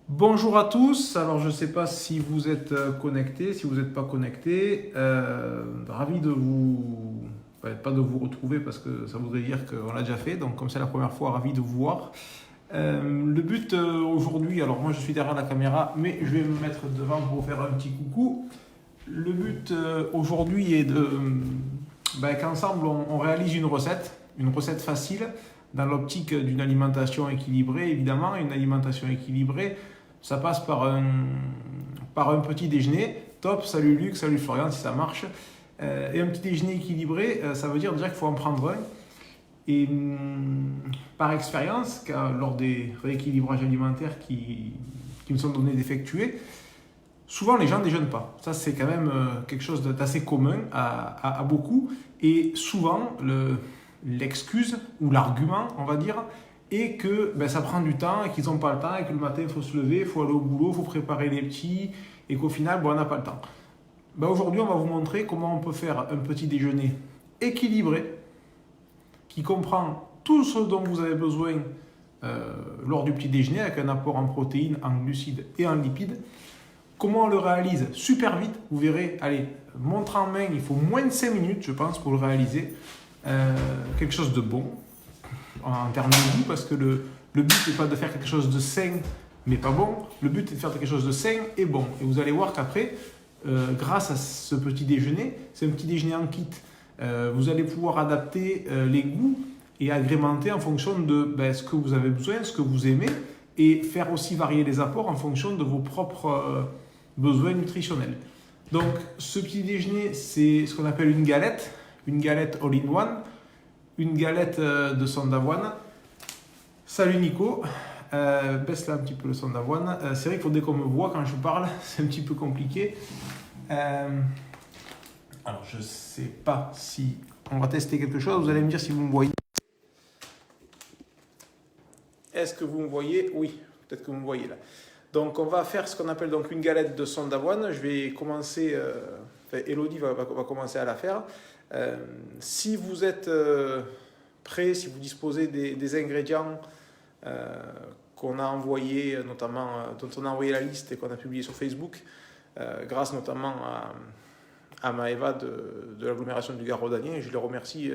Bonjour à tous, alors je ne sais pas si vous êtes connectés, si vous n'êtes pas connectés, ravi de vous, pas de vous retrouver parce que ça voudrait dire qu'on l'a déjà fait, donc comme c'est la première fois, ravi de vous voir. Le but aujourd'hui, alors moi je suis derrière la caméra, mais je vais me mettre devant pour vous faire un petit coucou. Le but aujourd'hui est qu'ensemble on réalise une recette facile, dans l'optique d'une alimentation équilibrée évidemment. Une alimentation équilibrée, ça passe par un petit déjeuner. Top, salut Luc, salut Florian si ça marche. Et un petit déjeuner équilibré, ça veut dire déjà qu'il faut en prendre un. Et par expérience, lors des rééquilibrages alimentaires qui me sont donnés d'effectuer, souvent les gens ne déjeunent pas. Ça c'est quand même quelque chose d'assez commun à beaucoup. Et souvent l'excuse ou l'argument, on va dire, est que ça prend du temps et qu'ils n'ont pas le temps et que le matin il faut se lever, il faut aller au boulot, il faut préparer les petits et qu'au final on n'a pas le temps. Aujourd'hui on va vous montrer comment on peut faire un petit déjeuner équilibré qui comprend tout ce dont vous avez besoin lors du petit déjeuner avec un apport en protéines, en glucides et en lipides. Comment on le réalise? Super vite, vous verrez, allez, montre en main, il faut moins de 5 minutes je pense pour le réaliser. Quelque chose de bon en termes de goût, parce que le but n'est pas de faire quelque chose de sain mais pas bon, le but est de faire quelque chose de sain et bon. Et vous allez voir qu'après, grâce à ce petit déjeuner, c'est un petit déjeuner en kit, vous allez pouvoir adapter les goûts et agrémenter en fonction de ce que vous avez besoin, ce que vous aimez, et faire aussi varier les apports en fonction de vos propres besoins nutritionnels. Donc ce petit déjeuner, c'est ce qu'on appelle une galette all-in-one, une galette de son d'avoine. Salut Nico, baisse là un petit peu le son d'avoine. C'est vrai qu'il faut dès qu'on me voit quand je parle, c'est un petit peu compliqué. Alors je sais pas si on va tester quelque chose, vous allez me dire si vous me voyez. Est-ce que vous me voyez? Oui, peut-être que vous me voyez là. Donc on va faire ce qu'on appelle donc une galette de son d'avoine. Je vais commencer, Elodie va commencer à la faire. Si vous êtes prêt, si vous disposez des ingrédients qu'on a envoyés, notamment dont on a envoyé la liste et qu'on a publié sur Facebook, grâce notamment à Maëva de l'agglomération du Gard rhodanien. Je les remercie,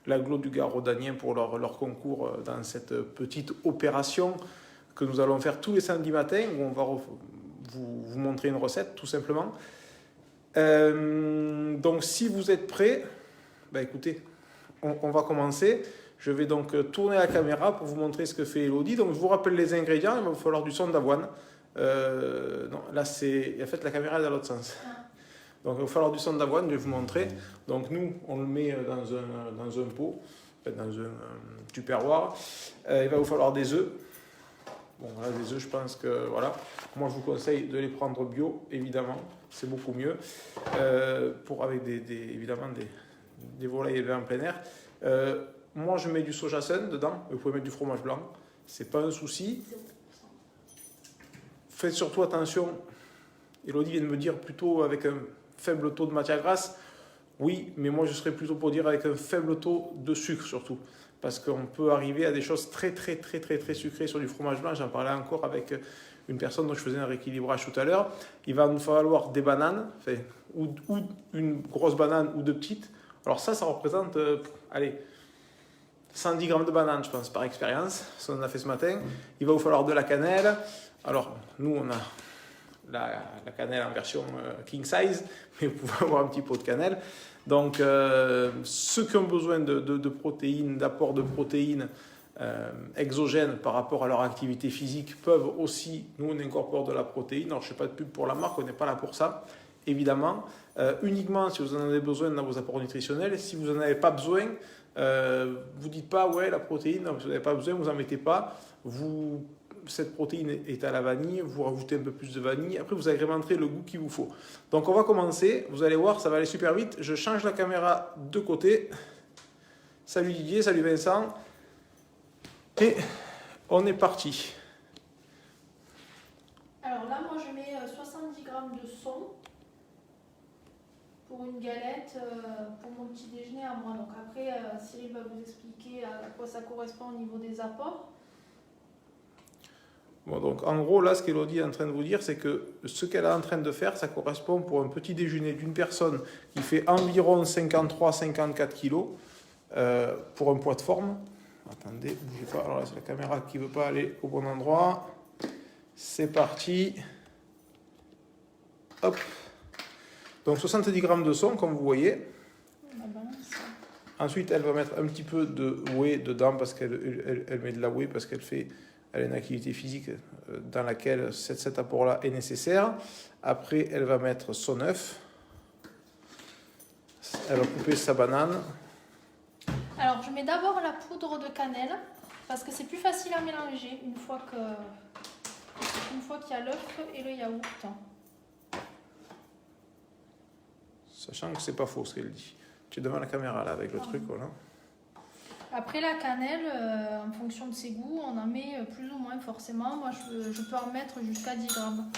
l'agglo du Gard rhodanien, pour leur concours dans cette petite opération que nous allons faire tous les samedis matins, où on va vous montrer une recette tout simplement. Donc si vous êtes prêts, écoutez, on va commencer. Je vais donc tourner la caméra pour vous montrer ce que fait Elodie. Donc je vous rappelle les ingrédients. Il va vous falloir du son d'avoine. Non, là c'est... En fait la caméra est dans l'autre sens. Donc il va vous falloir du son d'avoine, je vais vous montrer. Donc nous, on le met dans un pot, dans un tupperware. Il va vous falloir des œufs. Bon, là, les œufs, je pense que, voilà. Moi, je vous conseille de les prendre bio, évidemment. C'est beaucoup mieux. Avec évidemment des volailles élevées en plein air. Moi, je mets du sojasun dedans. Vous pouvez mettre du fromage blanc. C'est pas un souci. Faites surtout attention. Elodie vient de me dire plutôt avec un faible taux de matière grasse. Oui, mais moi, je serais plutôt pour dire avec un faible taux de sucre, surtout. Parce qu'on peut arriver à des choses très sucrées sur du fromage blanc. J'en parlais encore avec une personne dont je faisais un rééquilibrage tout à l'heure. Il va nous falloir des bananes, ou une grosse banane ou deux petites. Alors ça représente, 110 grammes de bananes, je pense, par expérience. Ça, on en a fait ce matin. Il va vous falloir de la cannelle. Alors, nous, on a la cannelle en version king size, mais vous pouvez avoir un petit pot de cannelle. Donc, ceux qui ont besoin de protéines, d'apport de protéines exogènes par rapport à leur activité physique peuvent aussi, nous on incorpore de la protéine. Alors je ne fais pas de pub pour la marque, on n'est pas là pour ça, évidemment. Uniquement si vous en avez besoin dans vos apports nutritionnels. Si vous n'en avez pas besoin, vous dites pas ouais la protéine, vous n'avez pas besoin, vous n'en mettez pas. Cette protéine est à la vanille, vous rajoutez un peu plus de vanille, après vous agrémenterez le goût qu'il vous faut. Donc on va commencer, vous allez voir, ça va aller super vite. Je change la caméra de côté. Salut Didier, salut Vincent. Et on est parti. Alors là, moi je mets 70 grammes de son pour une galette pour mon petit déjeuner à moi. Donc après, Cyril va vous expliquer à quoi ça correspond au niveau des apports. Bon, donc en gros, là, ce qu'Elodie est en train de vous dire, c'est que ce qu'elle est en train de faire, ça correspond pour un petit déjeuner d'une personne qui fait environ 53-54 kilos pour un poids de forme. Attendez, bougez pas. Alors là, c'est la caméra qui ne veut pas aller au bon endroit. C'est parti. Hop. Donc 70 grammes de son, comme vous voyez. Ensuite, elle va mettre un petit peu de whey dedans parce qu'elle met de la whey parce elle a une activité physique dans laquelle cet apport-là est nécessaire. Après, elle va mettre son œuf. Elle va couper sa banane. Alors, je mets d'abord la poudre de cannelle parce que c'est plus facile à mélanger une fois qu'il y a l'œuf et le yaourt. Sachant que c'est pas faux ce qu'elle dit. Tu es devant la caméra là avec le truc, voilà. Après la cannelle, en fonction de ses goûts, on en met plus ou moins forcément. Moi, je peux en mettre jusqu'à 10 grammes.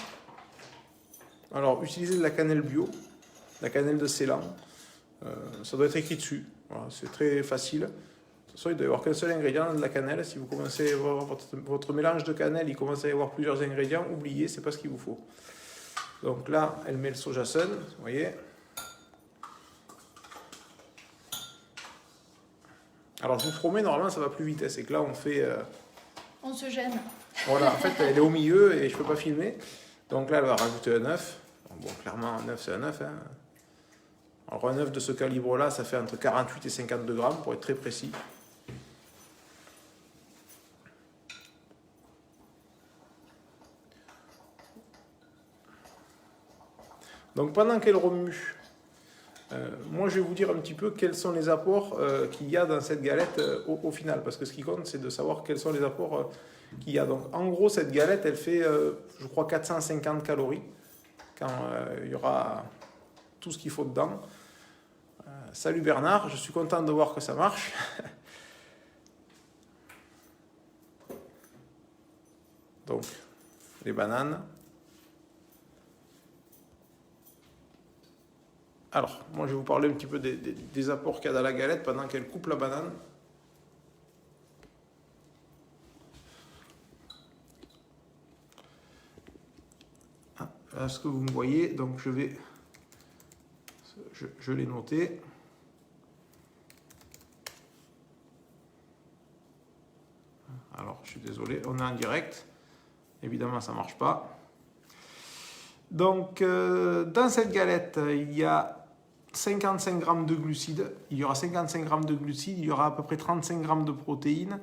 Alors, utilisez de la cannelle bio, la cannelle de Ceylan. Ça doit être écrit dessus. Voilà, c'est très facile. De toute façon, il doit y avoir qu'un seul ingrédient de la cannelle. Si vous commencez à voir votre mélange de cannelle, il commence à y avoir plusieurs ingrédients. Oubliez, c'est pas ce qu'il vous faut. Donc là, elle met le soja sun, vous voyez. Alors je vous promets, normalement ça va plus vite. C'est que là on fait... On se gêne. Voilà, en fait elle est au milieu et je peux pas filmer. Donc là elle va rajouter un œuf. Bon, clairement un œuf c'est un œuf. Hein. Alors un œuf de ce calibre là, ça fait entre 48 et 52 grammes pour être très précis. Donc pendant qu'elle remue, moi je vais vous dire un petit peu quels sont les apports qu'il y a dans cette galette au final. Parce que ce qui compte c'est de savoir quels sont les apports qu'il y a. Donc en gros cette galette elle fait je crois 450 calories quand il y aura tout ce qu'il faut dedans. Salut Bernard, je suis content de voir que ça marche. Donc les bananes. Alors, moi je vais vous parler un petit peu des apports qu'il y a dans la galette pendant qu'elle coupe la banane. Là, ce que vous me voyez, donc je l'ai noté. Alors, je suis désolé, on est en direct. Évidemment, ça ne marche pas. Donc, dans cette galette, il y a 55 grammes de glucides. Il y aura 55 grammes de glucides, il y aura à peu près 35 grammes de protéines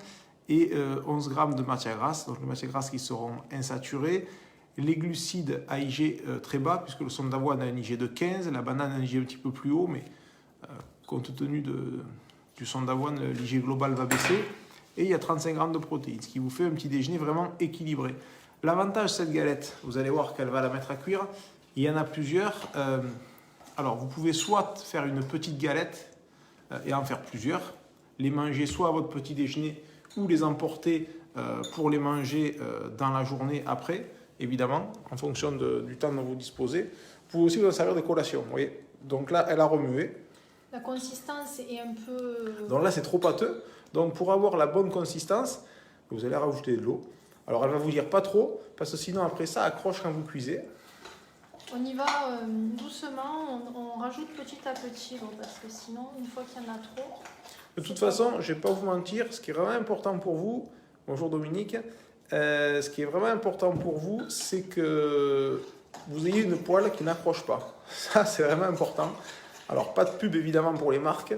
et 11 grammes de matière grasse. Donc, les matières grasses qui seront insaturées. Les glucides à IG très bas, puisque le son d'avoine a un IG de 15, la banane a un IG un petit peu plus haut, mais compte tenu du son d'avoine, l'IG global va baisser. Et il y a 35 grammes de protéines, ce qui vous fait un petit déjeuner vraiment équilibré. L'avantage de cette galette, vous allez voir qu'elle va la mettre à cuire, il y en a plusieurs. Alors, vous pouvez soit faire une petite galette et en faire plusieurs, les manger soit à votre petit déjeuner ou les emporter pour les manger dans la journée après, évidemment, en fonction du temps dont vous disposez. Vous pouvez aussi vous en servir de collation, vous voyez. Donc là, elle a remué. La consistance est un peu... Donc là, c'est trop pâteux. Donc pour avoir la bonne consistance, vous allez rajouter de l'eau. Alors elle va vous dire pas trop, parce que sinon après ça accroche quand vous cuisez. On y va doucement, on rajoute petit à petit, parce que sinon, une fois qu'il y en a trop... De toute façon, je ne vais pas vous mentir, ce qui est vraiment important pour vous, bonjour Dominique, ce qui est vraiment important pour vous, c'est que vous ayez une poêle qui n'accroche pas. Ça, c'est vraiment important. Alors, pas de pub évidemment pour les marques.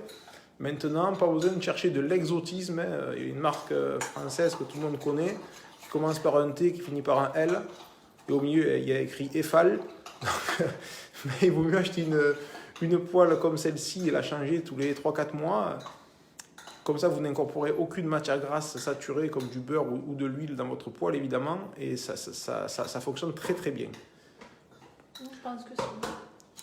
Maintenant, pas besoin de chercher de l'exotisme. Il y a une marque française que tout le monde connaît, qui commence par un T, qui finit par un L, et au milieu, il y a écrit Eiffel. Mais il vaut mieux acheter une poêle comme celle-ci et la changer tous les 3-4 mois. Comme ça, vous n'incorporez aucune matière grasse saturée comme du beurre ou de l'huile dans votre poêle, évidemment. Et ça fonctionne très très bien. Je pense que c'est bon.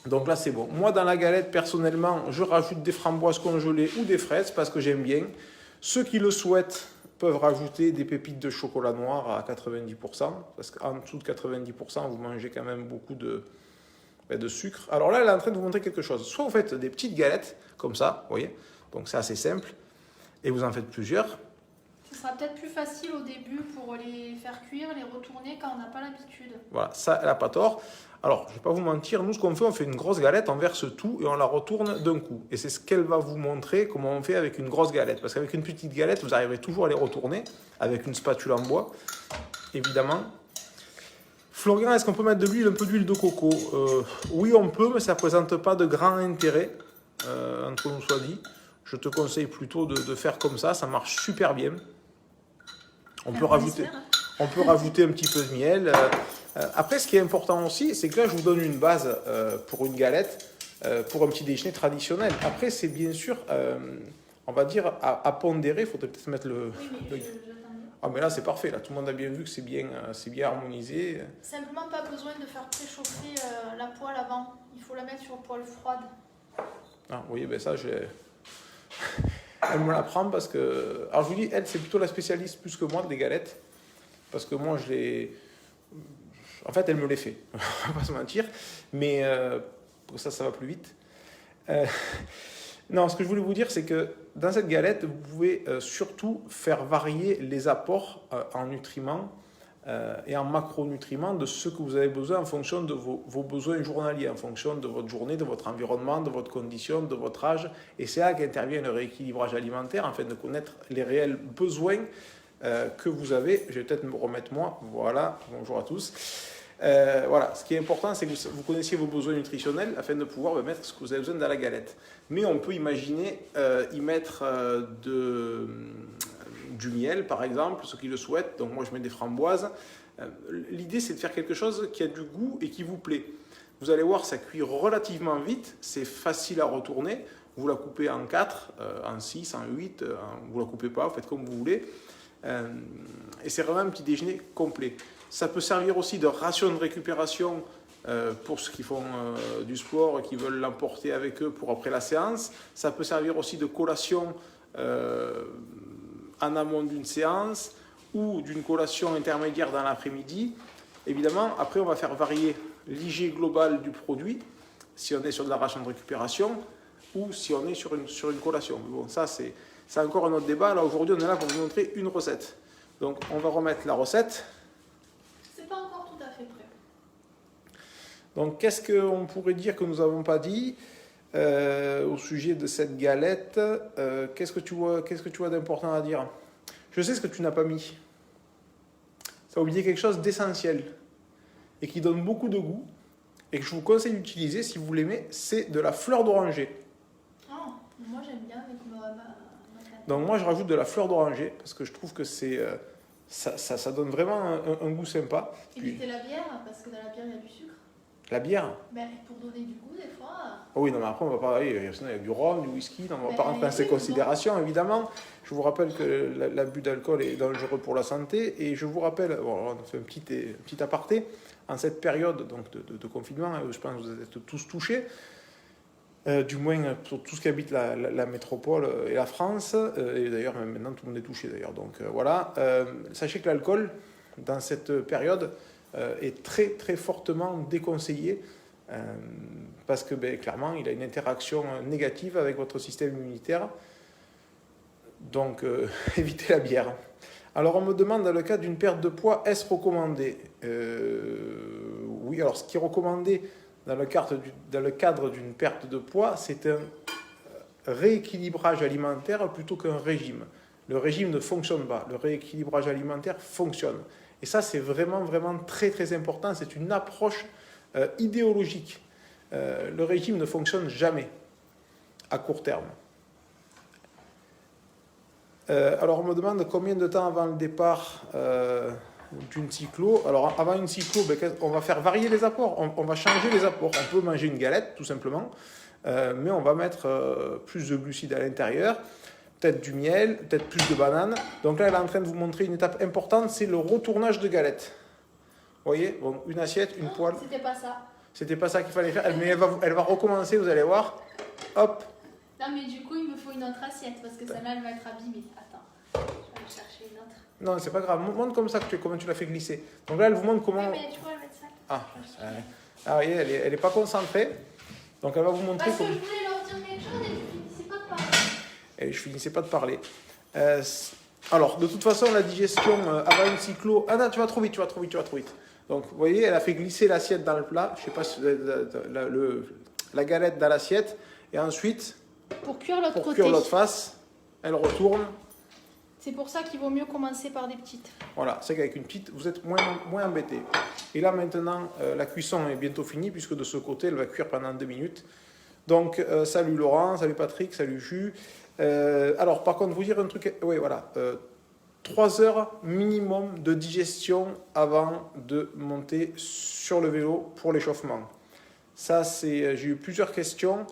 Donc là, c'est bon. Moi, dans la galette, personnellement, je rajoute des framboises congelées ou des fraises parce que j'aime bien. Ceux qui le souhaitent peuvent rajouter des pépites de chocolat noir à 90%. Parce qu'en dessous de 90%, vous mangez quand même beaucoup de sucre. Alors là, elle est en train de vous montrer quelque chose. Soit vous faites des petites galettes, comme ça, vous voyez. Donc c'est assez simple. Et vous en faites plusieurs. Ce sera peut-être plus facile au début pour les faire cuire, les retourner quand on n'a pas l'habitude. Voilà, ça, elle n'a pas tort. Alors, je ne vais pas vous mentir, nous, ce qu'on fait, on fait une grosse galette, on verse tout et on la retourne d'un coup. Et c'est ce qu'elle va vous montrer, comment on fait avec une grosse galette. Parce qu'avec une petite galette, vous arriverez toujours à les retourner avec une spatule en bois, évidemment. Florian, est-ce qu'on peut mettre de l'huile, un peu d'huile de coco? Oui, on peut, mais ça ne présente pas de grand intérêt, entre nous soit dit. Je te conseille plutôt de faire comme ça marche super bien. On peut rajouter un petit peu de miel. Après, ce qui est important aussi, c'est que là, je vous donne une base pour une galette, pour un petit déjeuner traditionnel. Après, c'est bien sûr, on va dire, à pondérer. Il faudrait peut-être mettre le... Oui, mais Ah, mais là, c'est parfait. Là, tout le monde a bien vu que c'est bien harmonisé. simplement pas besoin de faire préchauffer la poêle avant. Il faut la mettre sur poêle froide. Ah, oui, ben ça, elle me l'apprend parce que... Alors, je vous dis, elle, c'est plutôt la spécialiste plus que moi des galettes. Parce que moi, je les... En fait, elle me les fait. On va pas se mentir. Mais pour ça va plus vite. Non, ce que je voulais vous dire, c'est que dans cette galette, vous pouvez surtout faire varier les apports en nutriments et en macronutriments de ce que vous avez besoin en fonction de vos besoins journaliers, en fonction de votre journée, de votre environnement, de votre condition, de votre âge. Et c'est là qu'intervient le rééquilibrage alimentaire, afin de connaître les réels besoins que vous avez. Je vais peut-être me remettre moi. Voilà, bonjour à tous. Voilà, ce qui est important, c'est que vous connaissiez vos besoins nutritionnels afin de pouvoir mettre ce que vous avez besoin dans la galette. Mais on peut imaginer y mettre du miel, par exemple, ceux qui le souhaitent. Donc moi, je mets des framboises. L'idée, c'est de faire quelque chose qui a du goût et qui vous plaît. Vous allez voir, ça cuit relativement vite. C'est facile à retourner. Vous la coupez en 4, en 6, en 8. Vous la coupez pas, vous faites comme vous voulez. Et c'est vraiment un petit déjeuner complet. Ça peut servir aussi de ration de récupération pour ceux qui font du sport et qui veulent l'emporter avec eux pour après la séance. Ça peut servir aussi de collation en amont d'une séance ou d'une collation intermédiaire dans l'après-midi. Évidemment, après, on va faire varier l'IG global du produit, si on est sur de la ration de récupération ou si on est sur une collation. Bon, ça, c'est encore un autre débat. Là, aujourd'hui, on est là pour vous montrer une recette. Donc, on va remettre la recette. C'est pas encore tout à fait prêt. Donc, qu'est-ce qu'on pourrait dire que nous n'avons pas dit au sujet de cette galette? Qu'est-ce que tu vois d'important à dire? Je sais ce que tu n'as pas mis. Ça a oublié quelque chose d'essentiel et qui donne beaucoup de goût et que je vous conseille d'utiliser si vous l'aimez, c'est de la fleur d'oranger. Oh, moi j'aime bien avec ma canne. Donc moi je rajoute de la fleur d'oranger parce que je trouve que ça donne vraiment un goût sympa. Éviter la bière, parce que dans la bière il y a du sucre. La bière? Ben, pour donner du goût des fois. Oh oui, non mais après on va pas... Sinon il y a du rhum, du whisky, on ne va pas rentrer dans ces oui, considérations évidemment. Je vous rappelle que l'abus d'alcool est dangereux pour la santé et je vous rappelle, bon, on fait un petit aparté, en cette période donc, de confinement, je pense que vous êtes tous touchés, du moins pour tout ce qui habite la métropole et la France, et d'ailleurs même maintenant tout le monde est touché d'ailleurs. Donc voilà, sachez que l'alcool dans cette période est très très fortement déconseillé parce que clairement il a une interaction négative avec votre système immunitaire. Donc évitez la bière. Alors on me demande dans le cas d'une perte de poids, est-ce recommandé? Oui, alors ce qui est recommandé dans le cadre d'une perte de poids, c'est un rééquilibrage alimentaire plutôt qu'un régime. Le régime ne fonctionne pas, le rééquilibrage alimentaire fonctionne. Et ça, c'est vraiment, vraiment très, très important. C'est une approche idéologique. Le régime ne fonctionne jamais à court terme. Alors, on me demande combien de temps avant le départ d'une cyclo. Alors, avant une cyclo, on va faire varier les apports. On va changer les apports. On peut manger une galette, tout simplement. Mais on va mettre plus de glucides à l'intérieur. Peut-être du miel, peut-être plus de bananes. Donc là, elle est en train de vous montrer une étape importante, c'est le retournage de galette. Vous voyez, bon, une assiette, une poêle. C'était pas ça. C'était pas ça qu'il fallait faire, mais elle va recommencer, vous allez voir. Hop. Non, mais du coup, il me faut une autre assiette parce que celle-là, elle va être abîmée. Attends, je vais aller chercher une autre. Non, c'est pas grave. Montre comme ça comment tu l'as fait glisser. Donc là, elle vous montre comment. Oui, mais tu vois, elle va être sale. Ah, voyez, elle est pas concentrée. Donc elle va vous montrer. Parce que je voulais leur dire quelque chose et tu finissais pas de parler. Et je finissais pas de parler. Alors, de toute façon, la digestion avant une cyclo... Ah non, tu vas trop vite. Donc, vous voyez, elle a fait glisser l'assiette dans le plat. Je ne sais pas si la galette dans l'assiette. Et ensuite, Pour cuire l'autre pour côté. cuire l'autre face, elle retourne. C'est pour ça qu'il vaut mieux commencer par des petites. Voilà, c'est qu'avec une petite, vous êtes moins embêté. Et là, maintenant, la cuisson est bientôt finie, puisque de ce côté, elle va cuire pendant 2 minutes. Donc, salut Laurent, salut Patrick, salut Jus. Alors, par contre, vous dire un truc... Oui, voilà. 3 heures minimum de digestion avant de monter sur le vélo pour l'échauffement. Ça, c'est... J'ai eu plusieurs questions.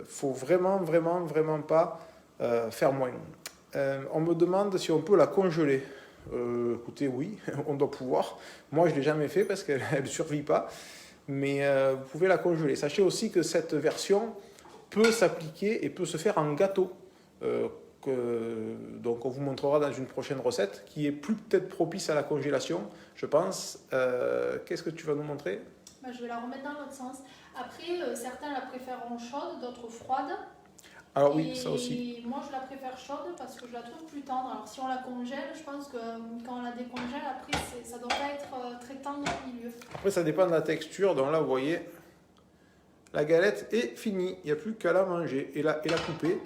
Faut vraiment pas faire moins. On me demande si on peut la congeler. Écoutez, oui, on doit pouvoir. Moi, je ne l'ai jamais fait parce qu'elle ne survit pas. Mais vous pouvez la congeler. Sachez aussi que cette version peut s'appliquer et peut se faire en gâteau. Donc, on vous montrera dans une prochaine recette qui est peut-être propice à la congélation, je pense. Qu'est-ce que tu vas nous montrer ? Je vais la remettre dans l'autre sens. Après, certains la préféreront chaude, d'autres froide. Alors oui, ça aussi. Moi, je la préfère chaude parce que je la trouve plus tendre. Alors, si on la congèle, je pense que quand on la décongèle, après, ça ne doit pas être très tendre au milieu. Après, ça dépend de la texture. Donc là, vous voyez, la galette est finie. Il n'y a plus qu'à la manger et la couper.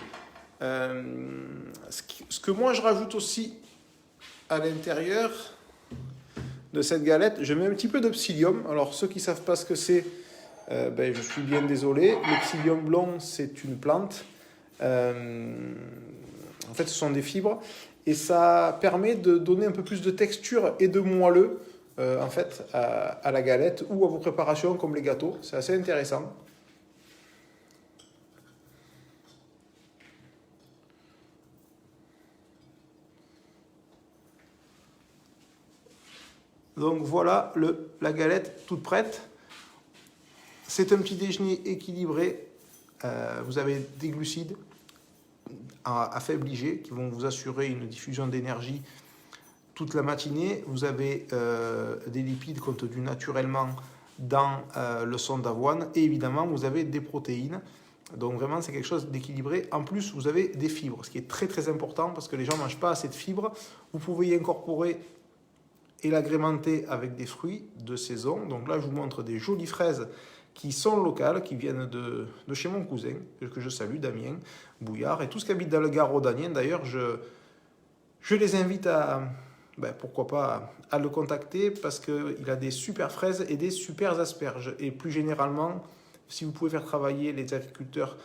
Ce que moi, je rajoute aussi à l'intérieur de cette galette, je mets un petit peu de psyllium. Alors, ceux qui ne savent pas ce que c'est, je suis bien désolé. Le psyllium blond, c'est une plante. En fait, ce sont des fibres et ça permet de donner un peu plus de texture et de moelleux en fait à la galette ou à vos préparations comme les gâteaux. C'est assez intéressant. Donc voilà la galette toute prête. C'est un petit déjeuner équilibré. Vous avez des glucides à faible IG qui vont vous assurer une diffusion d'énergie toute la matinée. Vous avez des lipides contenus naturellement dans le son d'avoine et évidemment vous avez des protéines. Donc vraiment c'est quelque chose d'équilibré. En plus vous avez des fibres, ce qui est très important parce que les gens ne mangent pas assez de fibres. Vous pouvez y incorporer et l'agrémenter avec des fruits de saison. Donc là je vous montre des jolies fraises qui sont locales, qui viennent de chez mon cousin, que je salue, Damien Bouillard, et tous qui habitent dans le Gard rhodanien. D'ailleurs, je les invite pourquoi pas, à le contacter, parce qu'il a des super fraises et des super asperges. Et plus généralement, si vous pouvez faire travailler les agriculteurs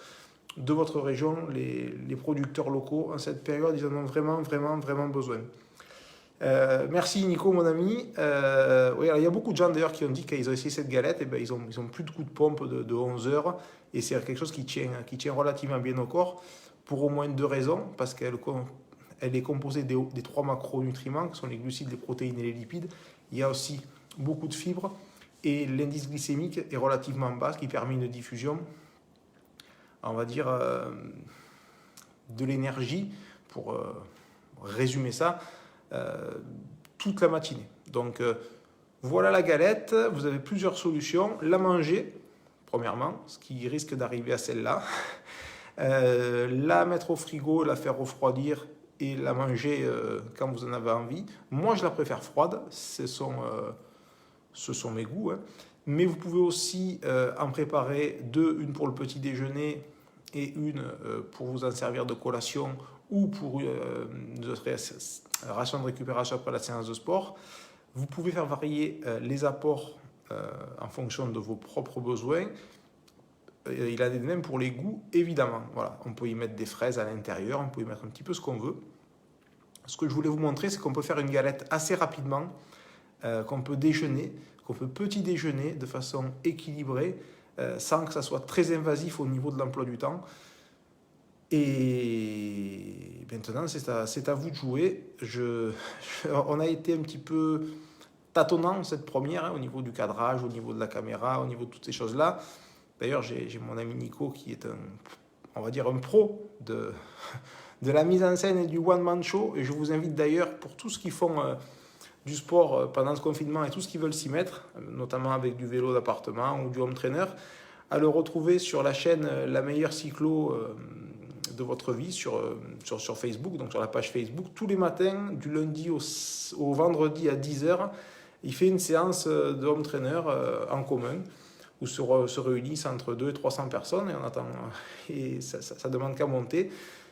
de votre région, les producteurs locaux, en cette période, ils en ont vraiment besoin. Merci Nico mon ami. Oui, alors, il y a beaucoup de gens d'ailleurs qui ont dit qu'ils ont essayé cette galette et ils ont plus de coups de pompe de 11 heures et c'est quelque chose qui tient relativement bien au corps pour au moins 2 raisons, parce qu'elle est composée des 3 macronutriments qui sont les glucides, les protéines et les lipides. Il y a aussi beaucoup de fibres et l'indice glycémique est relativement bas, ce qui permet une diffusion, on va dire, de l'énergie, pour résumer ça, toute la matinée. Donc voilà la galette, vous avez plusieurs solutions. La manger, premièrement, ce qui risque d'arriver à celle-là. La mettre au frigo, la faire refroidir et la manger quand vous en avez envie. Moi, je la préfère froide, ce sont mes goûts. Hein. Mais vous pouvez aussi en préparer 2, une pour le petit déjeuner et une pour vous en servir de collation ou pour ration de récupération après la séance de sport. Vous pouvez faire varier les apports en fonction de vos propres besoins. Il a des mêmes pour les goûts, évidemment. Voilà, on peut y mettre des fraises à l'intérieur, on peut y mettre un petit peu ce qu'on veut. Ce que je voulais vous montrer, c'est qu'on peut faire une galette assez rapidement, qu'on peut déjeuner, qu'on peut petit déjeuner de façon équilibrée, sans que ça soit très invasif au niveau de l'emploi du temps. Et maintenant, c'est à vous de jouer. On a été un petit peu tâtonnant cette première, hein, au niveau du cadrage, au niveau de la caméra, au niveau de toutes ces choses-là. D'ailleurs, j'ai mon ami Nico qui est on va dire un pro de la mise en scène et du one-man show. Et je vous invite d'ailleurs, pour tous qui font du sport pendant ce confinement et tous qui veulent s'y mettre, notamment avec du vélo d'appartement ou du home trainer, à le retrouver sur la chaîne La Meilleure Cyclo de votre vie sur Facebook, donc sur la page Facebook. Tous les matins, du lundi au vendredi à 10h, il fait une séance de home trainer en commun, où se réunissent entre 200 et 300 personnes, et on attend, et ça demande qu'à monter.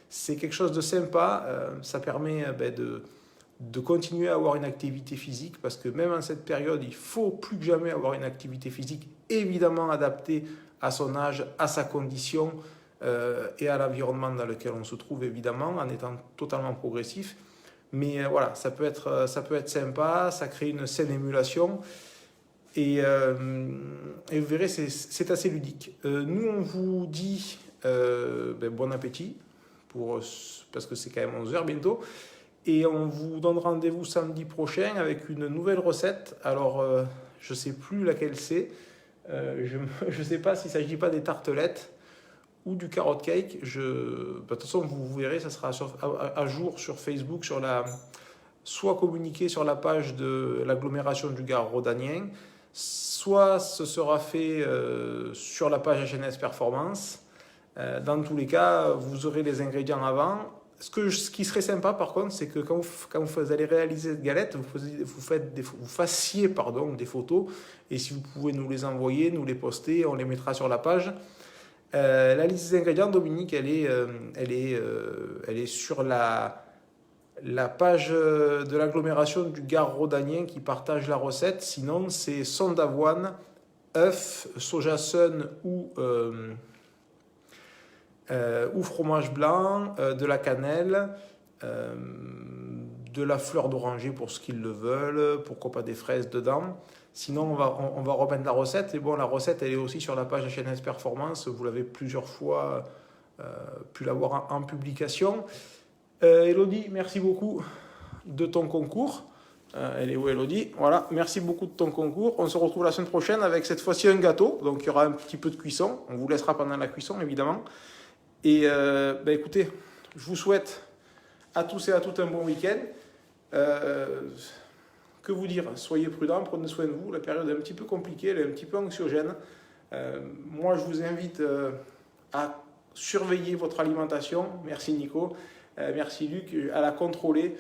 C'est quelque chose de sympa, ça permet de continuer à avoir une activité physique, parce que même en cette période, il faut plus que jamais avoir une activité physique évidemment adaptée à son âge, à sa condition et à l'environnement dans lequel on se trouve, évidemment, en étant totalement progressif. Mais voilà, ça peut être sympa, ça crée une saine émulation, et vous verrez, c'est assez ludique. Nous, on vous dit bon appétit, parce que c'est quand même 11h bientôt. Et on vous donne rendez-vous samedi prochain avec une nouvelle recette. Alors, je ne sais plus laquelle c'est. Je ne sais pas s'il ne s'agit pas des tartelettes ou du carrot cake. De toute façon, vous verrez, ça sera à jour sur Facebook, soit communiqué sur la page de l'agglomération du Gard rhodanien, soit ce sera fait sur la page HNS Performance. Dans tous les cas, vous aurez les ingrédients avant. Ce qui serait sympa par contre, c'est que quand vous allez réaliser cette galette, vous fassiez des photos, et si vous pouvez nous les envoyer, nous les poster, on les mettra sur la page. La liste des ingrédients, Dominique, elle est sur la page de l'agglomération du Gard rhodanien qui partage la recette. Sinon, c'est son d'avoine, œuf, soja sun ou fromage blanc, de la cannelle, de la fleur d'oranger pour ceux qui le veulent, pourquoi pas des fraises dedans. Sinon, on va remettre la recette. Et bon, la recette, elle est aussi sur la page HNS Performance. Vous l'avez plusieurs fois pu la voir en publication. Elodie, merci beaucoup de ton concours. Elle est où, Elodie? Voilà, merci beaucoup de ton concours. On se retrouve la semaine prochaine avec cette fois-ci un gâteau. Donc, il y aura un petit peu de cuisson. On vous laissera pendant la cuisson, évidemment. Et écoutez, je vous souhaite à tous et à toutes un bon week-end. Que vous dire? Soyez prudents, prenez soin de vous. La période est un petit peu compliquée, elle est un petit peu anxiogène. Moi, je vous invite à surveiller votre alimentation. Merci Nico, merci Luc, à la contrôler.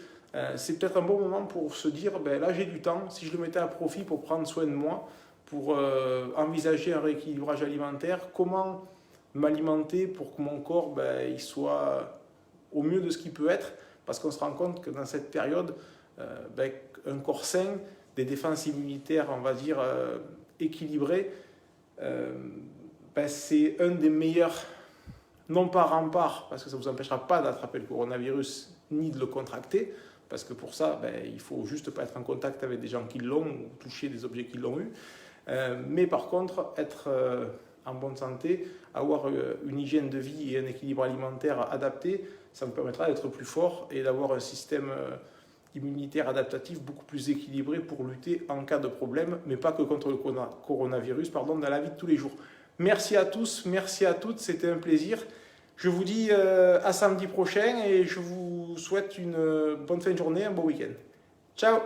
C'est peut-être un bon moment pour se dire, là j'ai du temps, si je le mettais à profit pour prendre soin de moi, pour envisager un rééquilibrage alimentaire, comment m'alimenter pour que mon corps il soit au mieux de ce qu'il peut être, parce qu'on se rend compte que dans cette période, un corps sain, des défenses immunitaires, on va dire, équilibrées, c'est un des meilleurs, non pas remparts, parce que ça ne vous empêchera pas d'attraper le coronavirus, ni de le contracter, parce que pour ça, il ne faut juste pas être en contact avec des gens qui l'ont, ou toucher des objets qui l'ont eu, mais par contre, être en bonne santé, avoir une hygiène de vie et un équilibre alimentaire adapté, ça vous permettra d'être plus fort et d'avoir un système immunitaire adaptatif beaucoup plus équilibré pour lutter en cas de problème, mais pas que contre le coronavirus, dans la vie de tous les jours. Merci à tous, merci à toutes, c'était un plaisir. Je vous dis à samedi prochain et je vous souhaite une bonne fin de journée, un bon week-end. Ciao!